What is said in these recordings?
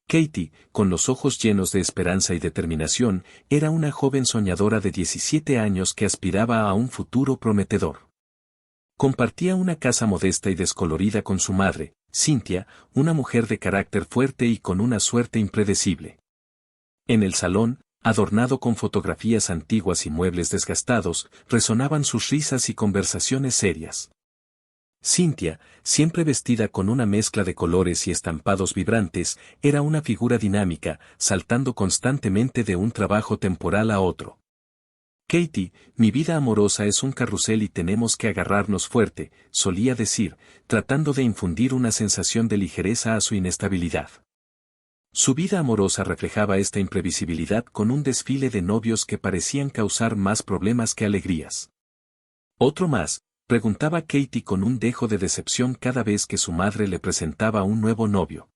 Katie, con los ojos llenos de esperanza y determinación, era una joven soñadora de 17 años que aspiraba a un futuro prometedor. Compartía una casa modesta y descolorida con su madre, Cynthia, una mujer de carácter fuerte y con una suerte impredecible. En el salón, adornado con fotografías antiguas y muebles desgastados, resonaban sus risas y conversaciones serias. Cynthia, siempre vestida con una mezcla de colores y estampados vibrantes, era una figura dinámica, saltando constantemente de un trabajo temporal a otro. Katie, mi vida amorosa es un carrusel y tenemos que agarrarnos fuerte, solía decir, tratando de infundir una sensación de ligereza a su inestabilidad. Su vida amorosa reflejaba esta imprevisibilidad con un desfile de novios que parecían causar más problemas que alegrías. ¿Otro más?, preguntaba Katie con un dejo de decepción cada vez que su madre le presentaba un nuevo novio.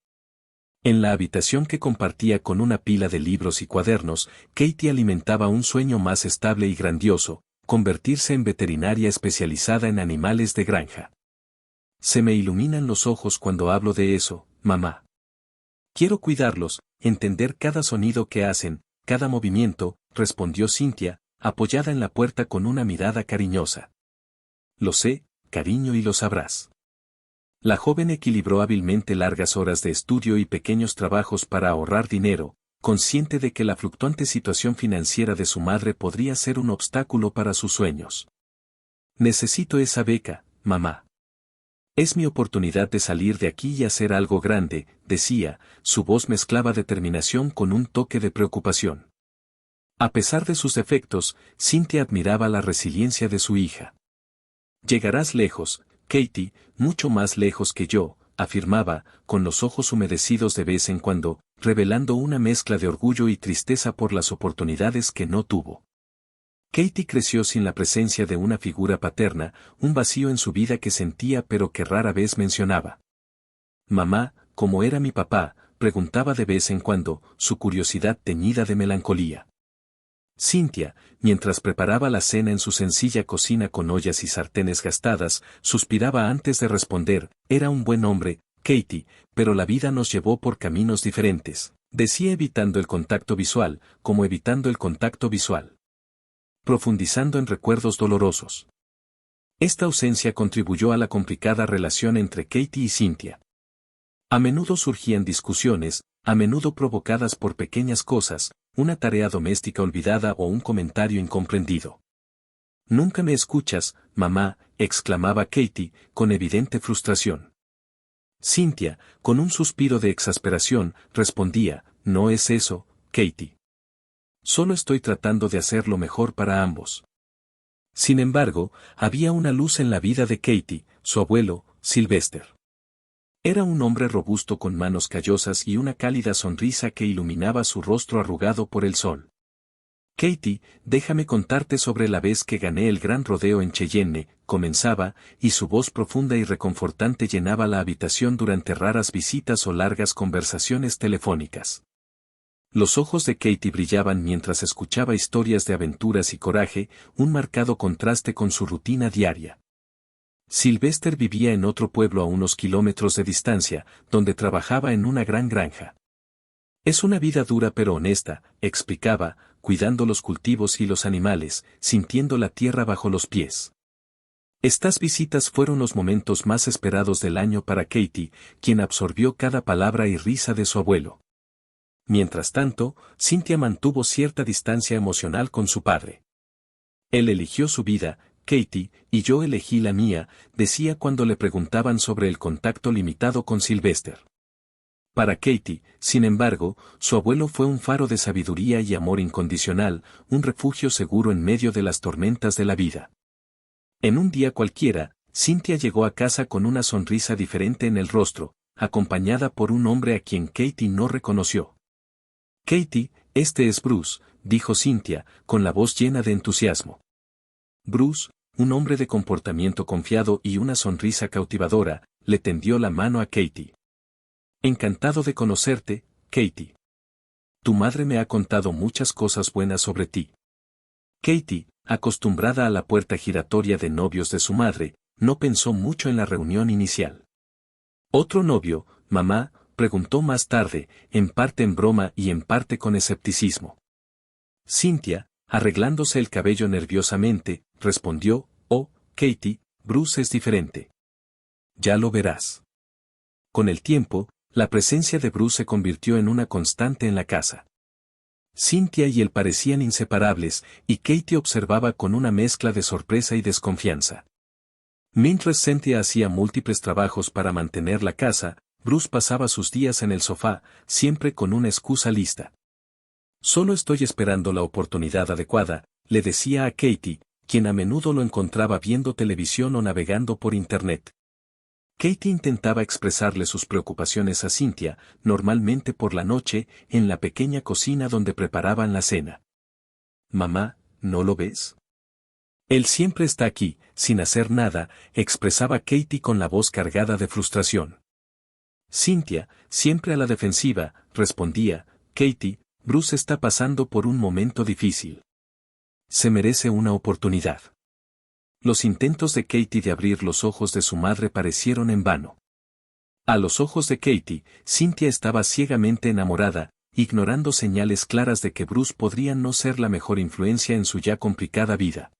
En la habitación que compartía con una pila de libros y cuadernos, Katie alimentaba un sueño más estable y grandioso, convertirse en veterinaria especializada en animales de granja. Se me iluminan los ojos cuando hablo de eso, mamá. Quiero cuidarlos, entender cada sonido que hacen, cada movimiento, respondió Cynthia, apoyada en la puerta con una mirada cariñosa. Lo sé, cariño, y lo sabrás. La joven equilibró hábilmente largas horas de estudio y pequeños trabajos para ahorrar dinero, consciente de que la fluctuante situación financiera de su madre podría ser un obstáculo para sus sueños. Necesito esa beca, mamá. Es mi oportunidad de salir de aquí y hacer algo grande, decía, su voz mezclaba determinación con un toque de preocupación. A pesar de sus defectos, Cynthia admiraba la resiliencia de su hija. Llegarás lejos, Katie, mucho más lejos que yo, afirmaba, con los ojos humedecidos de vez en cuando, revelando una mezcla de orgullo y tristeza por las oportunidades que no tuvo. Katie creció sin la presencia de una figura paterna, un vacío en su vida que sentía pero que rara vez mencionaba. Mamá, ¿cómo era mi papá?, preguntaba de vez en cuando, su curiosidad teñida de melancolía. Cynthia, mientras preparaba la cena en su sencilla cocina con ollas y sartenes gastadas, suspiraba antes de responder, era un buen hombre, Katie, pero la vida nos llevó por caminos diferentes, decía evitando el contacto visual, como evitando el contacto visual. Profundizando en recuerdos dolorosos. Esta ausencia contribuyó a la complicada relación entre Katie y Cynthia. A menudo surgían discusiones, a menudo provocadas por pequeñas cosas, una tarea doméstica olvidada o un comentario incomprendido. «Nunca me escuchas, mamá», exclamaba Katie, con evidente frustración. Cynthia, con un suspiro de exasperación, respondía, «No es eso, Katie. Solo estoy tratando de hacer lo mejor para ambos». Sin embargo, había una luz en la vida de Katie, su abuelo, Sylvester. Era un hombre robusto con manos callosas y una cálida sonrisa que iluminaba su rostro arrugado por el sol. «Katie, déjame contarte sobre la vez que gané el gran rodeo en Cheyenne», comenzaba, y su voz profunda y reconfortante llenaba la habitación durante raras visitas o largas conversaciones telefónicas. Los ojos de Katie brillaban mientras escuchaba historias de aventuras y coraje, un marcado contraste con su rutina diaria. Sylvester vivía en otro pueblo a unos kilómetros de distancia, donde trabajaba en una gran granja. «Es una vida dura pero honesta», explicaba, cuidando los cultivos y los animales, sintiendo la tierra bajo los pies. Estas visitas fueron los momentos más esperados del año para Katie, quien absorbió cada palabra y risa de su abuelo. Mientras tanto, Cynthia mantuvo cierta distancia emocional con su padre. «Él eligió su vida, Katie, y yo elegí la mía», decía cuando le preguntaban sobre el contacto limitado con Sylvester. Para Katie, sin embargo, su abuelo fue un faro de sabiduría y amor incondicional, un refugio seguro en medio de las tormentas de la vida. En un día cualquiera, Cynthia llegó a casa con una sonrisa diferente en el rostro, acompañada por un hombre a quien Katie no reconoció. «Katie, este es Bruce», dijo Cynthia, con la voz llena de entusiasmo. Bruce, un hombre de comportamiento confiado y una sonrisa cautivadora, le tendió la mano a Katie. «Encantado de conocerte, Katie. Tu madre me ha contado muchas cosas buenas sobre ti». Katie, acostumbrada a la puerta giratoria de novios de su madre, no pensó mucho en la reunión inicial. «¿Otro novio, mamá?», Preguntó más tarde, en parte en broma y en parte con escepticismo. Cynthia, arreglándose el cabello nerviosamente, respondió, «Oh, Katie, Bruce es diferente. Ya lo verás». Con el tiempo, la presencia de Bruce se convirtió en una constante en la casa. Cynthia y él parecían inseparables, y Katie observaba con una mezcla de sorpresa y desconfianza. Mientras Cynthia hacía múltiples trabajos para mantener la casa, Bruce pasaba sus días en el sofá, siempre con una excusa lista. «Solo estoy esperando la oportunidad adecuada», le decía a Katie, quien a menudo lo encontraba viendo televisión o navegando por Internet. Katie intentaba expresarle sus preocupaciones a Cynthia, normalmente por la noche, en la pequeña cocina donde preparaban la cena. «Mamá, ¿no lo ves? Él siempre está aquí, sin hacer nada», expresaba Katie con la voz cargada de frustración. Cynthia, siempre a la defensiva, respondía, «Katie, Bruce está pasando por un momento difícil. Se merece una oportunidad». Los intentos de Katie de abrir los ojos de su madre parecieron en vano. A los ojos de Katie, Cynthia estaba ciegamente enamorada, ignorando señales claras de que Bruce podría no ser la mejor influencia en su ya complicada vida.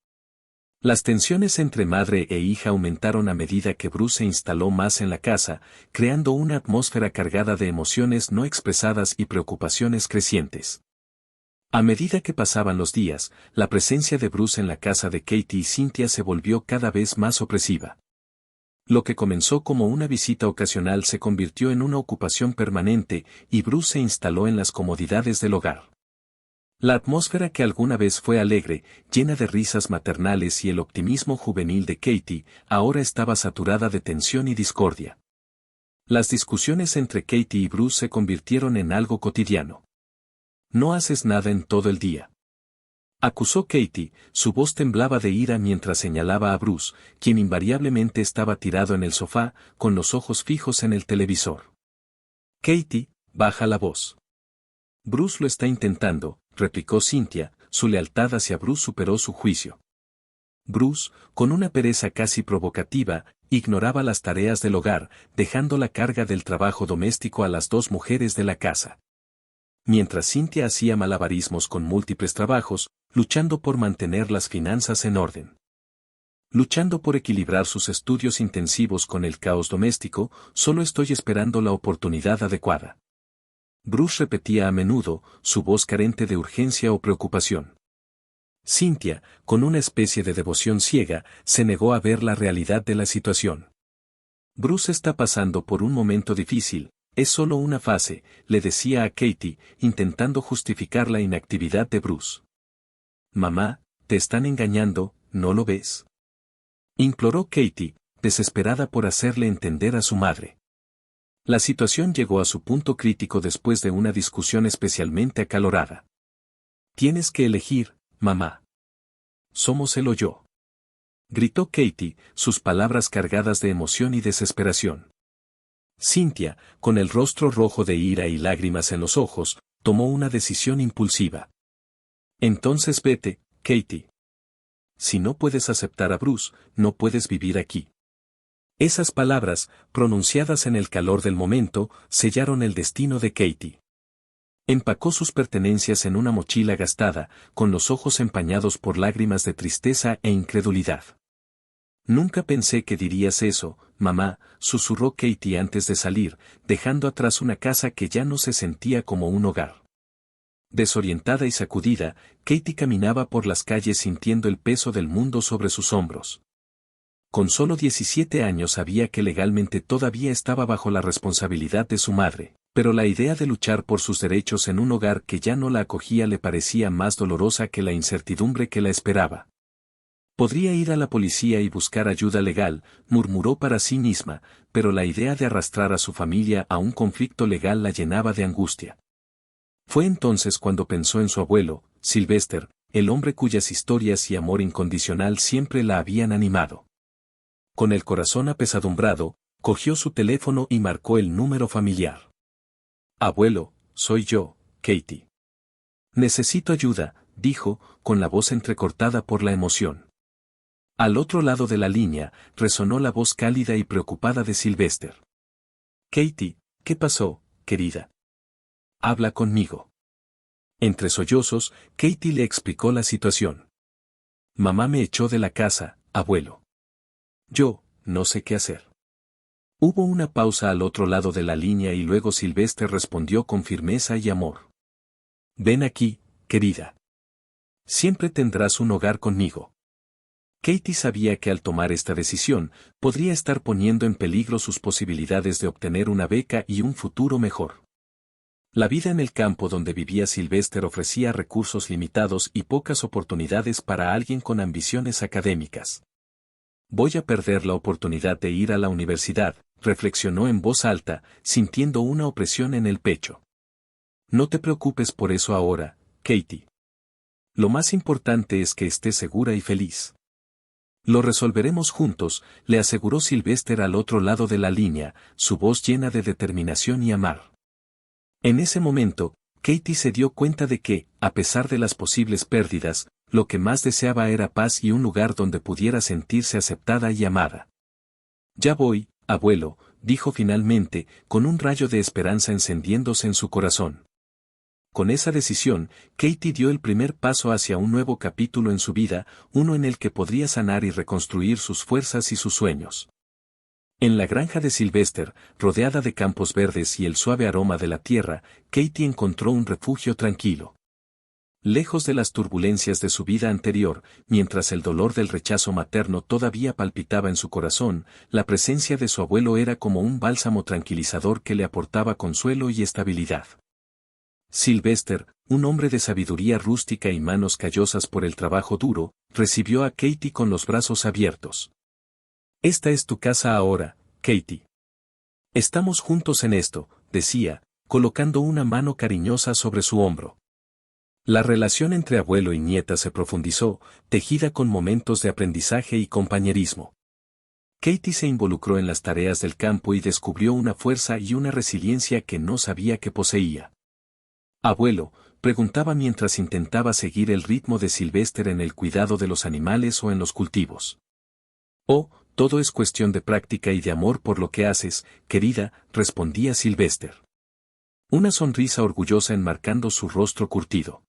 Las tensiones entre madre e hija aumentaron a medida que Bruce se instaló más en la casa, creando una atmósfera cargada de emociones no expresadas y preocupaciones crecientes. A medida que pasaban los días, la presencia de Bruce en la casa de Katie y Cynthia se volvió cada vez más opresiva. Lo que comenzó como una visita ocasional se convirtió en una ocupación permanente, y Bruce se instaló en las comodidades del hogar. La atmósfera que alguna vez fue alegre, llena de risas maternales y el optimismo juvenil de Katie, ahora estaba saturada de tensión y discordia. Las discusiones entre Katie y Bruce se convirtieron en algo cotidiano. «No haces nada en todo el día», acusó Katie, su voz temblaba de ira mientras señalaba a Bruce, quien invariablemente estaba tirado en el sofá, con los ojos fijos en el televisor. «Katie, baja la voz». «Bruce lo está intentando», replicó Cynthia, su lealtad hacia Bruce superó su juicio. Bruce, con una pereza casi provocativa, ignoraba las tareas del hogar, dejando la carga del trabajo doméstico a las dos mujeres de la casa. Mientras Cynthia hacía malabarismos con múltiples trabajos, luchando por mantener las finanzas en orden. Luchando por equilibrar sus estudios intensivos con el caos doméstico, «solo estoy esperando la oportunidad adecuada». Bruce repetía a menudo, su voz carente de urgencia o preocupación. Cynthia, con una especie de devoción ciega, se negó a ver la realidad de la situación. «Bruce está pasando por un momento difícil, es solo una fase», le decía a Katie, intentando justificar la inactividad de Bruce. «Mamá, te están engañando, ¿no lo ves?», imploró Katie, desesperada por hacerle entender a su madre. La situación llegó a su punto crítico después de una discusión especialmente acalorada. «Tienes que elegir, mamá. Somos él o yo», gritó Katie, sus palabras cargadas de emoción y desesperación. Cynthia, con el rostro rojo de ira y lágrimas en los ojos, tomó una decisión impulsiva. «Entonces vete, Katie. Si no puedes aceptar a Bruce, no puedes vivir aquí». Esas palabras, pronunciadas en el calor del momento, sellaron el destino de Katie. Empacó sus pertenencias en una mochila gastada, con los ojos empañados por lágrimas de tristeza e incredulidad. «Nunca pensé que dirías eso, mamá», susurró Katie antes de salir, dejando atrás una casa que ya no se sentía como un hogar. Desorientada y sacudida, Katie caminaba por las calles sintiendo el peso del mundo sobre sus hombros. Con solo 17 años sabía que legalmente todavía estaba bajo la responsabilidad de su madre, pero la idea de luchar por sus derechos en un hogar que ya no la acogía le parecía más dolorosa que la incertidumbre que la esperaba. «Podría ir a la policía y buscar ayuda legal», murmuró para sí misma, pero la idea de arrastrar a su familia a un conflicto legal la llenaba de angustia. Fue entonces cuando pensó en su abuelo, Sylvester, el hombre cuyas historias y amor incondicional siempre la habían animado. Con el corazón apesadumbrado, cogió su teléfono y marcó el número familiar. «Abuelo, soy yo, Katie. Necesito ayuda», dijo, con la voz entrecortada por la emoción. Al otro lado de la línea, resonó la voz cálida y preocupada de Sylvester. «Katie, ¿qué pasó, querida. Habla conmigo. Entre sollozos, Katie le explicó la situación. Mamá me echó de la casa, abuelo. Yo, no sé qué hacer. Hubo una pausa al otro lado de la línea y luego Sylvester respondió con firmeza y amor. Ven aquí, querida. Siempre tendrás un hogar conmigo. Katie sabía que al tomar esta decisión, podría estar poniendo en peligro sus posibilidades de obtener una beca y un futuro mejor. La vida en el campo donde vivía Sylvester ofrecía recursos limitados y pocas oportunidades para alguien con ambiciones académicas. Voy a perder la oportunidad de ir a la universidad, reflexionó en voz alta, sintiendo una opresión en el pecho. No te preocupes por eso ahora, Katie. Lo más importante es que estés segura y feliz. Lo resolveremos juntos, le aseguró Sylvester al otro lado de la línea, su voz llena de determinación y amor. En ese momento, Katie se dio cuenta de que, a pesar de las posibles pérdidas, lo que más deseaba era paz y un lugar donde pudiera sentirse aceptada y amada. Ya voy, abuelo, dijo finalmente, con un rayo de esperanza encendiéndose en su corazón. Con esa decisión, Katie dio el primer paso hacia un nuevo capítulo en su vida, uno en el que podría sanar y reconstruir sus fuerzas y sus sueños. En la granja de Sylvester, rodeada de campos verdes y el suave aroma de la tierra, Katie encontró un refugio tranquilo. Lejos de las turbulencias de su vida anterior, mientras el dolor del rechazo materno todavía palpitaba en su corazón, la presencia de su abuelo era como un bálsamo tranquilizador que le aportaba consuelo y estabilidad. Sylvester, un hombre de sabiduría rústica y manos callosas por el trabajo duro, recibió a Katie con los brazos abiertos. Esta es tu casa ahora, Katie. Estamos juntos en esto, decía, colocando una mano cariñosa sobre su hombro. La relación entre abuelo y nieta se profundizó, tejida con momentos de aprendizaje y compañerismo. Katie se involucró en las tareas del campo y descubrió una fuerza y una resiliencia que no sabía que poseía. Abuelo, preguntaba mientras intentaba seguir el ritmo de Sylvester en el cuidado de los animales o en los cultivos. Oh, todo es cuestión de práctica y de amor por lo que haces, querida, respondía Sylvester. Una sonrisa orgullosa enmarcando su rostro curtido.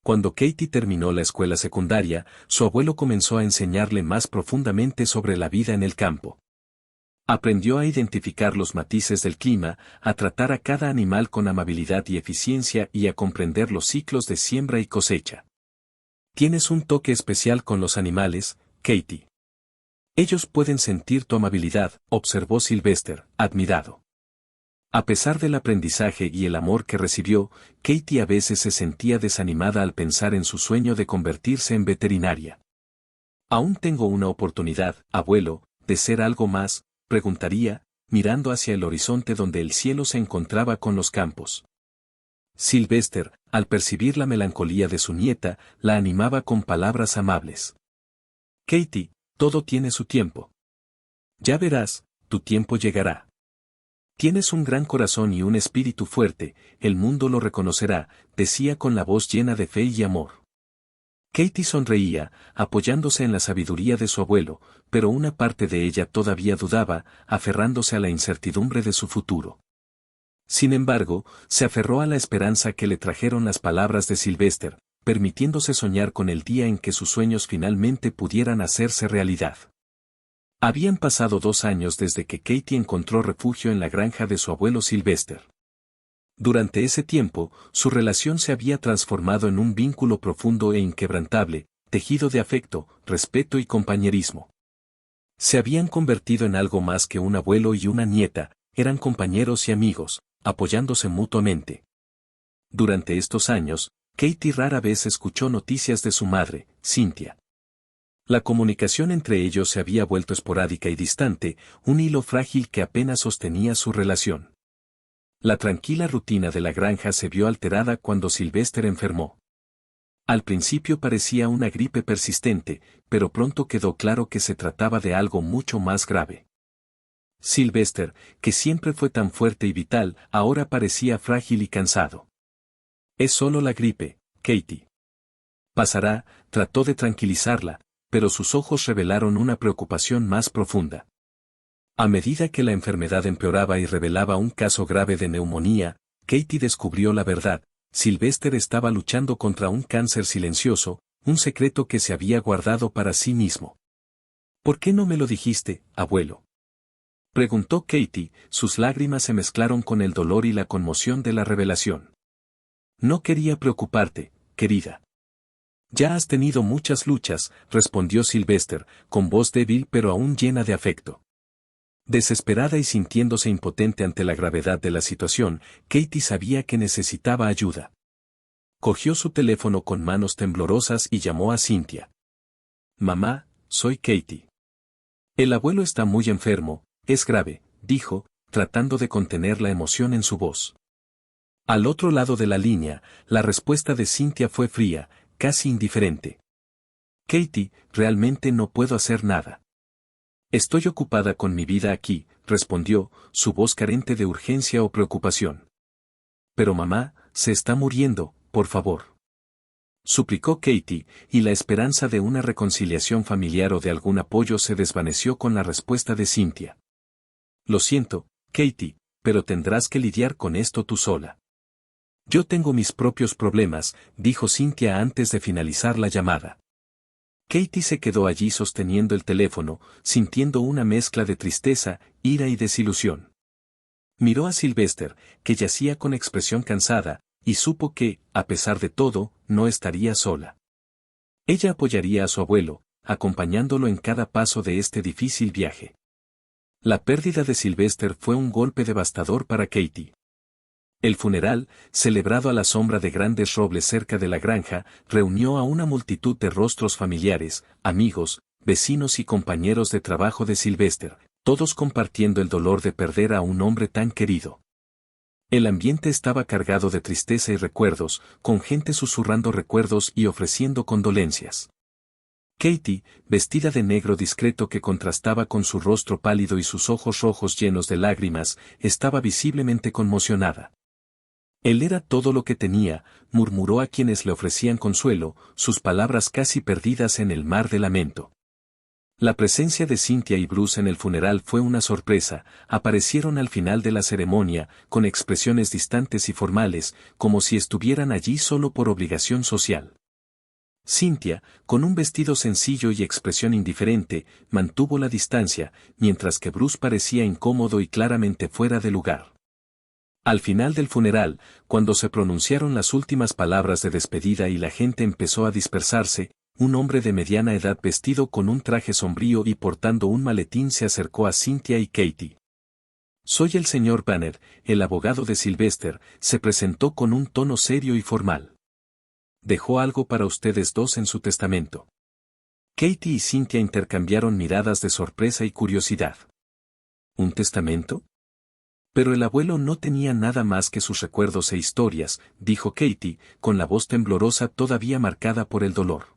Cuando Katie terminó la escuela secundaria, su abuelo comenzó a enseñarle más profundamente sobre la vida en el campo. Aprendió a identificar los matices del clima, a tratar a cada animal con amabilidad y eficiencia y a comprender los ciclos de siembra y cosecha. Tienes un toque especial con los animales, Katie. Ellos pueden sentir tu amabilidad, observó Sylvester, admirado. A pesar del aprendizaje y el amor que recibió, Katie a veces se sentía desanimada al pensar en su sueño de convertirse en veterinaria. Aún tengo una oportunidad, abuelo, de ser algo más, preguntaría, mirando hacia el horizonte donde el cielo se encontraba con los campos. Sylvester, al percibir la melancolía de su nieta, la animaba con palabras amables. Katie, todo tiene su tiempo. Ya verás, tu tiempo llegará. Tienes un gran corazón y un espíritu fuerte, el mundo lo reconocerá, decía con la voz llena de fe y amor. Katie sonreía, apoyándose en la sabiduría de su abuelo, pero una parte de ella todavía dudaba, aferrándose a la incertidumbre de su futuro. Sin embargo, se aferró a la esperanza que le trajeron las palabras de Sylvester, permitiéndose soñar con el día en que sus sueños finalmente pudieran hacerse realidad. Habían pasado 2 años desde que Katie encontró refugio en la granja de su abuelo Sylvester. Durante ese tiempo, su relación se había transformado en un vínculo profundo e inquebrantable, tejido de afecto, respeto y compañerismo. Se habían convertido en algo más que un abuelo y una nieta, eran compañeros y amigos, apoyándose mutuamente. Durante estos años, Katie rara vez escuchó noticias de su madre, Cynthia. La comunicación entre ellos se había vuelto esporádica y distante, un hilo frágil que apenas sostenía su relación. La tranquila rutina de la granja se vio alterada cuando Sylvester enfermó. Al principio parecía una gripe persistente, pero pronto quedó claro que se trataba de algo mucho más grave. Sylvester, que siempre fue tan fuerte y vital, ahora parecía frágil y cansado. Es solo la gripe, Katie. Pasará, trató de tranquilizarla, pero sus ojos revelaron una preocupación más profunda. A medida que la enfermedad empeoraba y revelaba un caso grave de neumonía, Katie descubrió la verdad. Sylvester estaba luchando contra un cáncer silencioso, un secreto que se había guardado para sí mismo. ¿Por qué no me lo dijiste, abuelo?, preguntó Katie, sus lágrimas se mezclaron con el dolor y la conmoción de la revelación. No quería preocuparte, querida. Ya has tenido muchas luchas, respondió Sylvester, con voz débil pero aún llena de afecto. Desesperada y sintiéndose impotente ante la gravedad de la situación, Katie sabía que necesitaba ayuda. Cogió su teléfono con manos temblorosas y llamó a Cynthia. Mamá, soy Katie. El abuelo está muy enfermo, es grave, dijo, tratando de contener la emoción en su voz. Al otro lado de la línea, la respuesta de Cynthia fue fría, casi indiferente. Katie, realmente no puedo hacer nada. Estoy ocupada con mi vida aquí, respondió, su voz carente de urgencia o preocupación. Pero mamá, se está muriendo, por favor. Suplicó Katie, y la esperanza de una reconciliación familiar o de algún apoyo se desvaneció con la respuesta de Cynthia. Lo siento, Katie, pero tendrás que lidiar con esto tú sola. Yo tengo mis propios problemas, dijo Cynthia antes de finalizar la llamada. Katie se quedó allí sosteniendo el teléfono, sintiendo una mezcla de tristeza, ira y desilusión. Miró a Sylvester, que yacía con expresión cansada, y supo que, a pesar de todo, no estaría sola. Ella apoyaría a su abuelo, acompañándolo en cada paso de este difícil viaje. La pérdida de Sylvester fue un golpe devastador para Katie. El funeral, celebrado a la sombra de grandes robles cerca de la granja, reunió a una multitud de rostros familiares, amigos, vecinos y compañeros de trabajo de Sylvester, todos compartiendo el dolor de perder a un hombre tan querido. El ambiente estaba cargado de tristeza y recuerdos, con gente susurrando recuerdos y ofreciendo condolencias. Katie, vestida de negro discreto que contrastaba con su rostro pálido y sus ojos rojos llenos de lágrimas, estaba visiblemente conmocionada. Él era todo lo que tenía, murmuró a quienes le ofrecían consuelo, sus palabras casi perdidas en el mar de lamento. La presencia de Cynthia y Bruce en el funeral fue una sorpresa, aparecieron al final de la ceremonia, con expresiones distantes y formales, como si estuvieran allí solo por obligación social. Cynthia, con un vestido sencillo y expresión indiferente, mantuvo la distancia, mientras que Bruce parecía incómodo y claramente fuera de lugar. Al final del funeral, cuando se pronunciaron las últimas palabras de despedida y la gente empezó a dispersarse, un hombre de mediana edad vestido con un traje sombrío y portando un maletín se acercó a Cynthia y Katie. Soy el señor Banner, el abogado de Sylvester, se presentó con un tono serio y formal. Dejó algo para ustedes dos en su testamento. Katie y Cynthia intercambiaron miradas de sorpresa y curiosidad. ¿Un testamento? Pero el abuelo no tenía nada más que sus recuerdos e historias, dijo Katie, con la voz temblorosa todavía marcada por el dolor.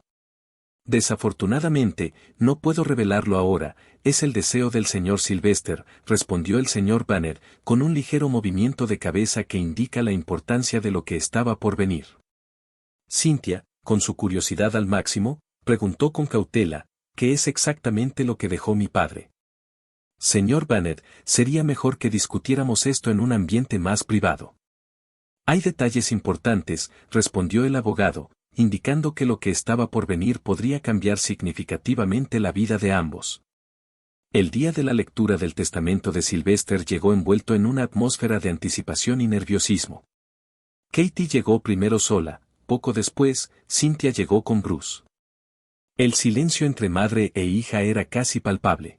Desafortunadamente, no puedo revelarlo ahora, es el deseo del señor Sylvester, respondió el señor Banner, con un ligero movimiento de cabeza que indica la importancia de lo que estaba por venir. Cynthia, con su curiosidad al máximo, preguntó con cautela, ¿qué es exactamente lo que dejó mi padre? Señor Banner, sería mejor que discutiéramos esto en un ambiente más privado. Hay detalles importantes, respondió el abogado, indicando que lo que estaba por venir podría cambiar significativamente la vida de ambos. El día de la lectura del testamento de Sylvester llegó envuelto en una atmósfera de anticipación y nerviosismo. Katie llegó primero sola. Poco después, Cynthia llegó con Bruce. El silencio entre madre e hija era casi palpable.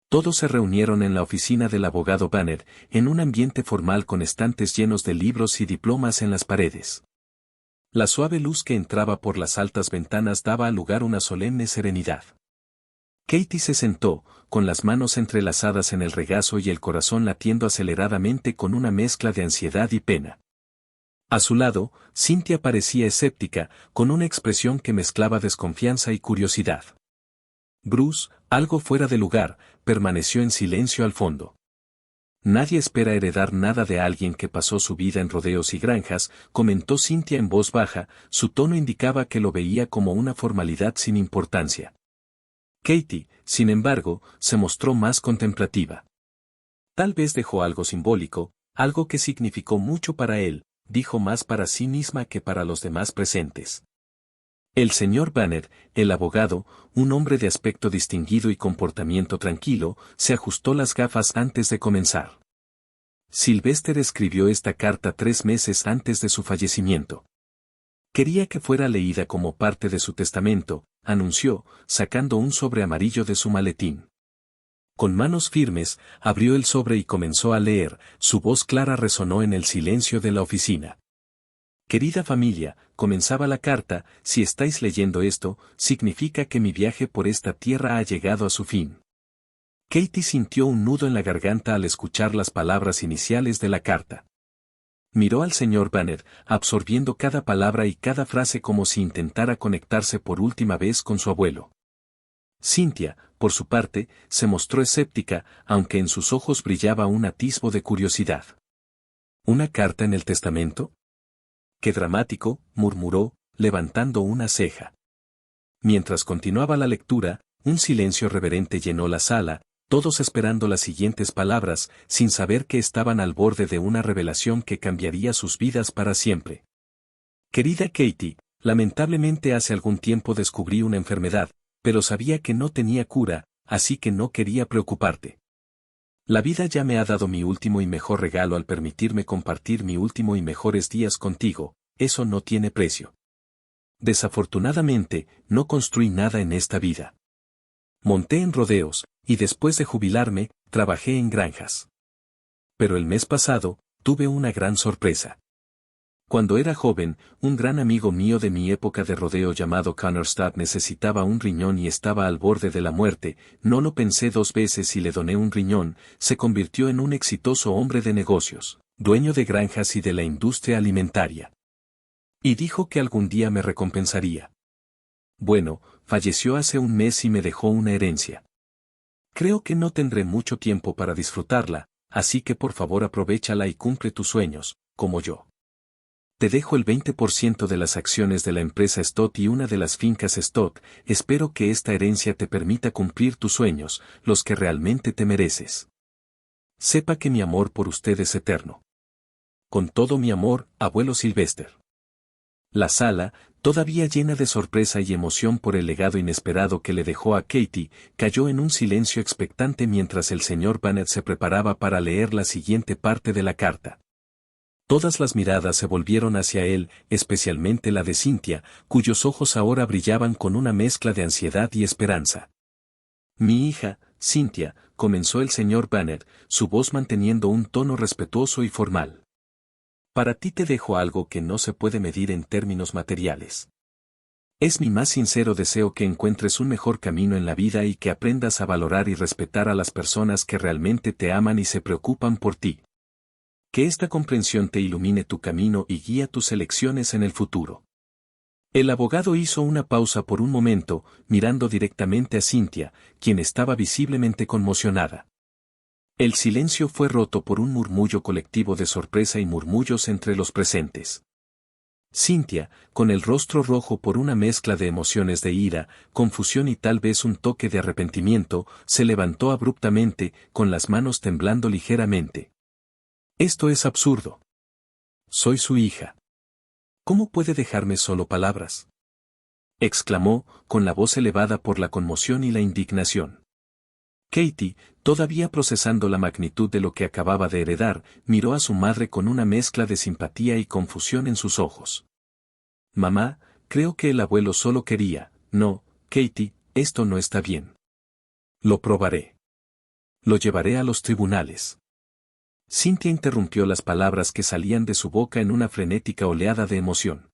Todos se reunieron en la oficina del abogado Banner, en un ambiente formal con estantes llenos de libros y diplomas en las paredes. La suave luz que entraba por las altas ventanas daba lugar a una solemne serenidad. Katie se sentó, con las manos entrelazadas en el regazo y el corazón latiendo aceleradamente con una mezcla de ansiedad y pena. A su lado, Cynthia parecía escéptica, con una expresión que mezclaba desconfianza y curiosidad. Bruce, algo fuera de lugar, permaneció en silencio al fondo. Nadie espera heredar nada de alguien que pasó su vida en rodeos y granjas, comentó Cynthia en voz baja, su tono indicaba que lo veía como una formalidad sin importancia. Katie, sin embargo, se mostró más contemplativa. Tal vez dejó algo simbólico, algo que significó mucho para él, dijo más para sí misma que para los demás presentes. El señor Banner, el abogado, un hombre de aspecto distinguido y comportamiento tranquilo, se ajustó las gafas antes de comenzar. Sylvester escribió esta carta 3 meses antes de su fallecimiento. Quería que fuera leída como parte de su testamento, anunció, sacando un sobre amarillo de su maletín. Con manos firmes, abrió el sobre y comenzó a leer, su voz clara resonó en el silencio de la oficina. Querida familia, comenzaba la carta, si estáis leyendo esto, significa que mi viaje por esta tierra ha llegado a su fin. Katie sintió un nudo en la garganta al escuchar las palabras iniciales de la carta. Miró al señor Banner, absorbiendo cada palabra y cada frase como si intentara conectarse por última vez con su abuelo. Cynthia, por su parte, se mostró escéptica, aunque en sus ojos brillaba un atisbo de curiosidad. ¿Una carta en el testamento? ¡Qué dramático!, murmuró, levantando una ceja. Mientras continuaba la lectura, un silencio reverente llenó la sala, todos esperando las siguientes palabras, sin saber que estaban al borde de una revelación que cambiaría sus vidas para siempre. Querida Katie, lamentablemente hace algún tiempo descubrí una enfermedad, pero sabía que no tenía cura, así que no quería preocuparte. La vida ya me ha dado mi último y mejor regalo al permitirme compartir mi último y mejores días contigo, eso no tiene precio. Desafortunadamente, no construí nada en esta vida. Monté en rodeos, y después de jubilarme, trabajé en granjas. Pero el mes pasado, tuve una gran sorpresa. Cuando era joven, un gran amigo mío de mi época de rodeo llamado Connerstad necesitaba un riñón y estaba al borde de la muerte, no lo pensé 2 veces y le doné un riñón, se convirtió en un exitoso hombre de negocios, dueño de granjas y de la industria alimentaria. Y dijo que algún día me recompensaría. Bueno, falleció hace un mes y me dejó una herencia. Creo que no tendré mucho tiempo para disfrutarla, así que por favor aprovéchala y cumple tus sueños, como yo. Te dejo el 20% de las acciones de la empresa Stott y una de las fincas Stott, espero que esta herencia te permita cumplir tus sueños, los que realmente te mereces. Sepa que mi amor por usted es eterno. Con todo mi amor, abuelo Sylvester. La sala, todavía llena de sorpresa y emoción por el legado inesperado que le dejó a Katie, cayó en un silencio expectante mientras el señor Banner se preparaba para leer la siguiente parte de la carta. Todas las miradas se volvieron hacia él, especialmente la de Cynthia, cuyos ojos ahora brillaban con una mezcla de ansiedad y esperanza. Mi hija, Cynthia, comenzó el señor Banner, su voz manteniendo un tono respetuoso y formal. Para ti te dejo algo que no se puede medir en términos materiales. Es mi más sincero deseo que encuentres un mejor camino en la vida y que aprendas a valorar y respetar a las personas que realmente te aman y se preocupan por ti. Que esta comprensión te ilumine tu camino y guíe tus elecciones en el futuro. El abogado hizo una pausa por un momento, mirando directamente a Cynthia, quien estaba visiblemente conmocionada. El silencio fue roto por un murmullo colectivo de sorpresa y murmullos entre los presentes. Cynthia, con el rostro rojo por una mezcla de emociones de ira, confusión y tal vez un toque de arrepentimiento, se levantó abruptamente, con las manos temblando ligeramente. Esto es absurdo. Soy su hija. ¿Cómo puede dejarme solo palabras?, exclamó, con la voz elevada por la conmoción y la indignación. Katie, todavía procesando la magnitud de lo que acababa de heredar, miró a su madre con una mezcla de simpatía y confusión en sus ojos. Mamá, creo que el abuelo solo quería. No, Katie, esto no está bien. Lo probaré. Lo llevaré a los tribunales. Cynthia interrumpió las palabras que salían de su boca en una frenética oleada de emoción.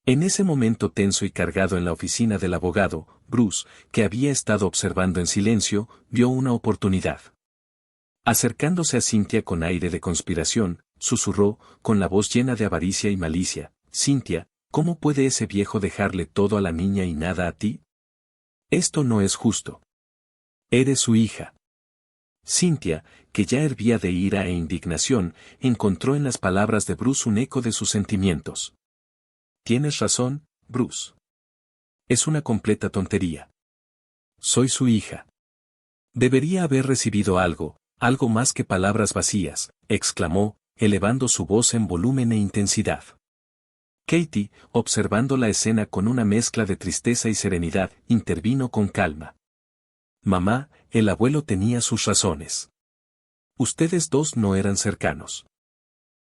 En ese momento tenso y cargado en la oficina del abogado, Bruce, que había estado observando en silencio, vio una oportunidad. Acercándose a Cynthia con aire de conspiración, susurró, con la voz llena de avaricia y malicia, Cynthia, ¿cómo puede ese viejo dejarle todo a la niña y nada a ti? Esto no es justo. Eres su hija. Cynthia, que ya hervía de ira e indignación, encontró en las palabras de Bruce un eco de sus sentimientos. Tienes razón, Bruce. Es una completa tontería. Soy su hija. Debería haber recibido algo, algo más que palabras vacías, exclamó, elevando su voz en volumen e intensidad. Katie, observando la escena con una mezcla de tristeza y serenidad, intervino con calma. Mamá, el abuelo tenía sus razones. Ustedes dos no eran cercanos.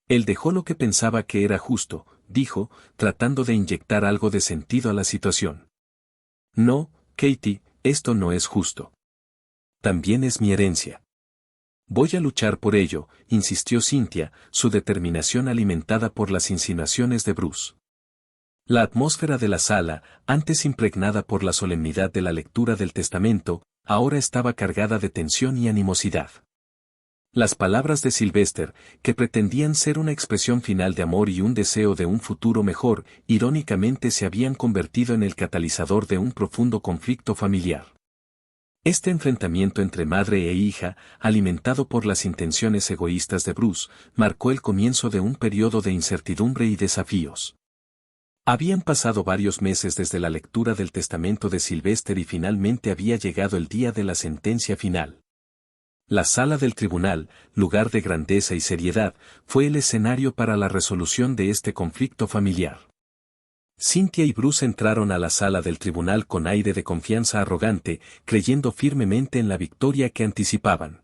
Él dejó lo que pensaba que era justo, dijo, tratando de inyectar algo de sentido a la situación. No, Katie, esto no es justo. También es mi herencia. Voy a luchar por ello, insistió Cynthia, su determinación alimentada por las insinuaciones de Bruce. La atmósfera de la sala, antes impregnada por la solemnidad de la lectura del testamento, ahora estaba cargada de tensión y animosidad. Las palabras de Sylvester, que pretendían ser una expresión final de amor y un deseo de un futuro mejor, irónicamente se habían convertido en el catalizador de un profundo conflicto familiar. Este enfrentamiento entre madre e hija, alimentado por las intenciones egoístas de Bruce, marcó el comienzo de un periodo de incertidumbre y desafíos. Habían pasado varios meses desde la lectura del testamento de Sylvester y finalmente había llegado el día de la sentencia final. La sala del tribunal, lugar de grandeza y seriedad, fue el escenario para la resolución de este conflicto familiar. Cynthia y Bruce entraron a la sala del tribunal con aire de confianza arrogante, creyendo firmemente en la victoria que anticipaban.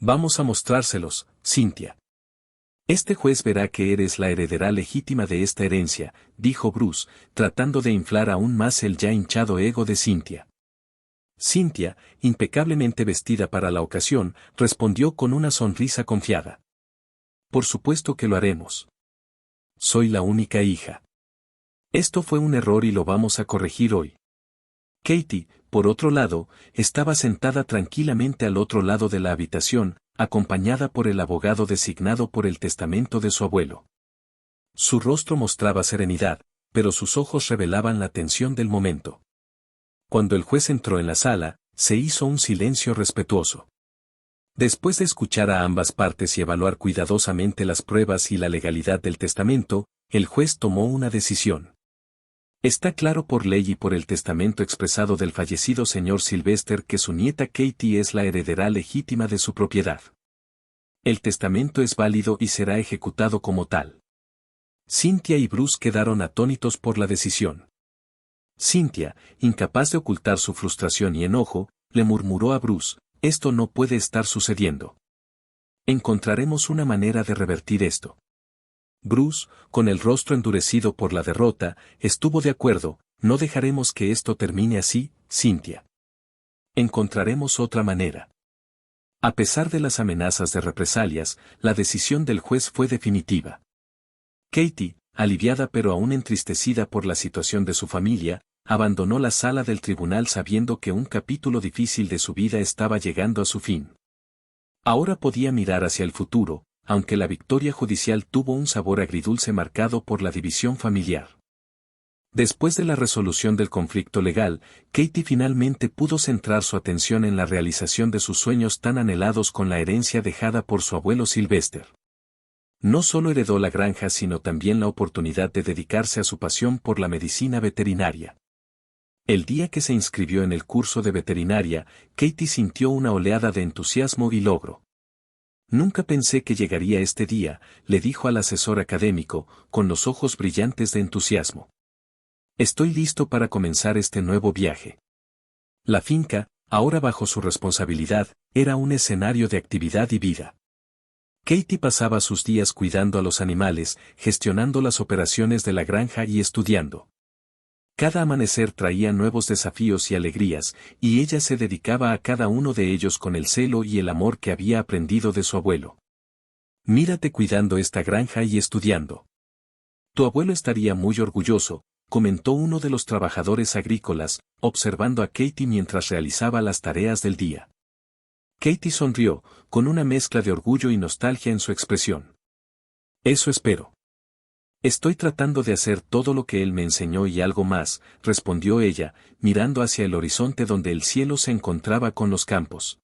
Vamos a mostrárselos, Cynthia. Este juez verá que eres la heredera legítima de esta herencia, dijo Bruce, tratando de inflar aún más el ya hinchado ego de Cynthia. Cynthia, impecablemente vestida para la ocasión, respondió con una sonrisa confiada. Por supuesto que lo haremos. Soy la única hija. Esto fue un error y lo vamos a corregir hoy. Katie, por otro lado, estaba sentada tranquilamente al otro lado de la habitación, acompañada por el abogado designado por el testamento de su abuelo. Su rostro mostraba serenidad, pero sus ojos revelaban la tensión del momento. Cuando el juez entró en la sala, se hizo un silencio respetuoso. Después de escuchar a ambas partes y evaluar cuidadosamente las pruebas y la legalidad del testamento, el juez tomó una decisión. Está claro por ley y por el testamento expresado del fallecido señor Sylvester que su nieta Katie es la heredera legítima de su propiedad. El testamento es válido y será ejecutado como tal. Cynthia y Bruce quedaron atónitos por la decisión. Cynthia, incapaz de ocultar su frustración y enojo, le murmuró a Bruce, esto no puede estar sucediendo. Encontraremos una manera de revertir esto. Bruce, con el rostro endurecido por la derrota, estuvo de acuerdo, no dejaremos que esto termine así, Cynthia. Encontraremos otra manera. A pesar de las amenazas de represalias, la decisión del juez fue definitiva. Katie, aliviada pero aún entristecida por la situación de su familia, abandonó la sala del tribunal sabiendo que un capítulo difícil de su vida estaba llegando a su fin. Ahora podía mirar hacia el futuro, aunque la victoria judicial tuvo un sabor agridulce marcado por la división familiar. Después de la resolución del conflicto legal, Katie finalmente pudo centrar su atención en la realización de sus sueños tan anhelados con la herencia dejada por su abuelo Sylvester. No solo heredó la granja sino también la oportunidad de dedicarse a su pasión por la medicina veterinaria. El día que se inscribió en el curso de veterinaria, Katie sintió una oleada de entusiasmo y logro. Nunca pensé que llegaría este día, le dijo al asesor académico, con los ojos brillantes de entusiasmo. Estoy listo para comenzar este nuevo viaje. La finca, ahora bajo su responsabilidad, era un escenario de actividad y vida. Katie pasaba sus días cuidando a los animales, gestionando las operaciones de la granja y estudiando. Cada amanecer traía nuevos desafíos y alegrías, y ella se dedicaba a cada uno de ellos con el celo y el amor que había aprendido de su abuelo. Mírate cuidando esta granja y estudiando. Tu abuelo estaría muy orgulloso, comentó uno de los trabajadores agrícolas, observando a Katie mientras realizaba las tareas del día. Katie sonrió, con una mezcla de orgullo y nostalgia en su expresión. Eso espero. Estoy tratando de hacer todo lo que él me enseñó y algo más, respondió ella, mirando hacia el horizonte donde el cielo se encontraba con los campos.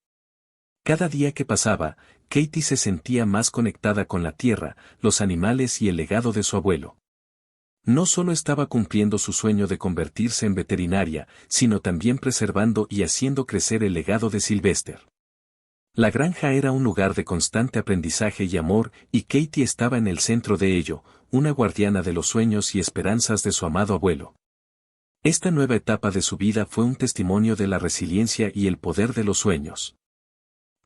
Cada día que pasaba, Katie se sentía más conectada con la tierra, los animales y el legado de su abuelo. No solo estaba cumpliendo su sueño de convertirse en veterinaria, sino también preservando y haciendo crecer el legado de Sylvester. La granja era un lugar de constante aprendizaje y amor, y Katie estaba en el centro de ello, una guardiana de los sueños y esperanzas de su amado abuelo. Esta nueva etapa de su vida fue un testimonio de la resiliencia y el poder de los sueños.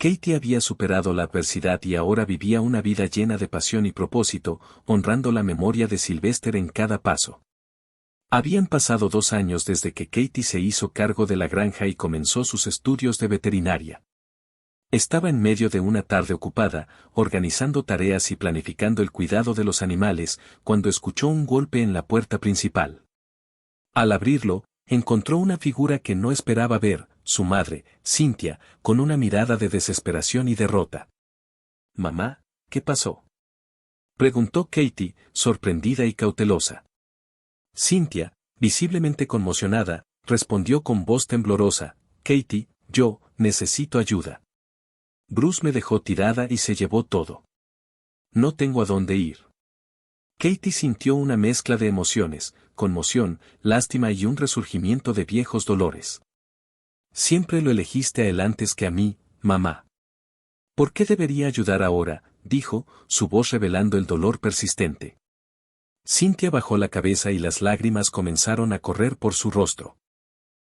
Katie había superado la adversidad y ahora vivía una vida llena de pasión y propósito, honrando la memoria de Sylvester en cada paso. Habían pasado 2 años desde que Katie se hizo cargo de la granja y comenzó sus estudios de veterinaria. Estaba en medio de una tarde ocupada, organizando tareas y planificando el cuidado de los animales, cuando escuchó un golpe en la puerta principal. Al abrirlo, encontró una figura que no esperaba ver, su madre, Cynthia, con una mirada de desesperación y derrota. «Mamá, ¿qué pasó?», preguntó Katie, sorprendida y cautelosa. Cynthia, visiblemente conmocionada, respondió con voz temblorosa: «Katie, yo necesito ayuda. Bruce me dejó tirada y se llevó todo. No tengo a dónde ir». Katie sintió una mezcla de emociones, conmoción, lástima y un resurgimiento de viejos dolores. «Siempre lo elegiste a él antes que a mí, mamá. ¿Por qué debería ayudar ahora?», dijo, su voz revelando el dolor persistente. Cynthia bajó la cabeza y las lágrimas comenzaron a correr por su rostro.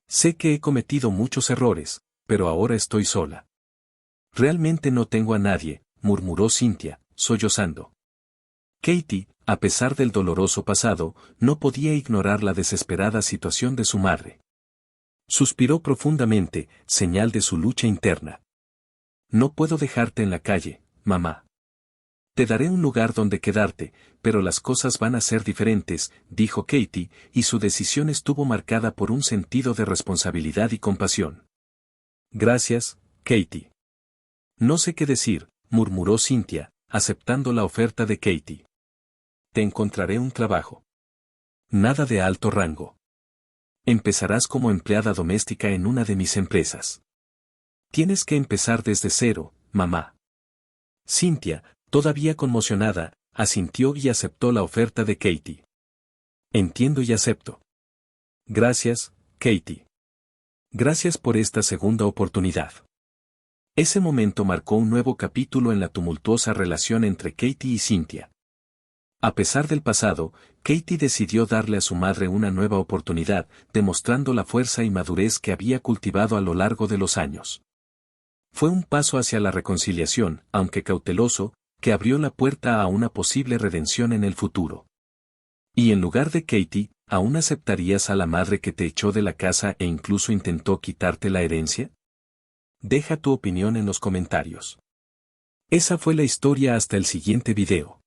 «Sé que he cometido muchos errores, pero ahora estoy sola. Realmente no tengo a nadie», murmuró Cynthia, sollozando. Katie, a pesar del doloroso pasado, no podía ignorar la desesperada situación de su madre. Suspiró profundamente, señal de su lucha interna. «No puedo dejarte en la calle, mamá. Te daré un lugar donde quedarte, pero las cosas van a ser diferentes», dijo Katie, y su decisión estuvo marcada por un sentido de responsabilidad y compasión. «Gracias, Katie». «No sé qué decir», murmuró Cynthia, aceptando la oferta de Katie. «Te encontraré un trabajo. Nada de alto rango. Empezarás como empleada doméstica en una de mis empresas. Tienes que empezar desde cero, mamá». Cynthia, todavía conmocionada, asintió y aceptó la oferta de Katie. «Entiendo y acepto. Gracias, Katie. Gracias por esta segunda oportunidad». Ese momento marcó un nuevo capítulo en la tumultuosa relación entre Katie y Cynthia. A pesar del pasado, Katie decidió darle a su madre una nueva oportunidad, demostrando la fuerza y madurez que había cultivado a lo largo de los años. Fue un paso hacia la reconciliación, aunque cauteloso, que abrió la puerta a una posible redención en el futuro. Y en lugar de Katie, ¿aún aceptarías a la madre que te echó de la casa e incluso intentó quitarte la herencia? Deja tu opinión en los comentarios. Esa fue la historia. Hasta el siguiente video.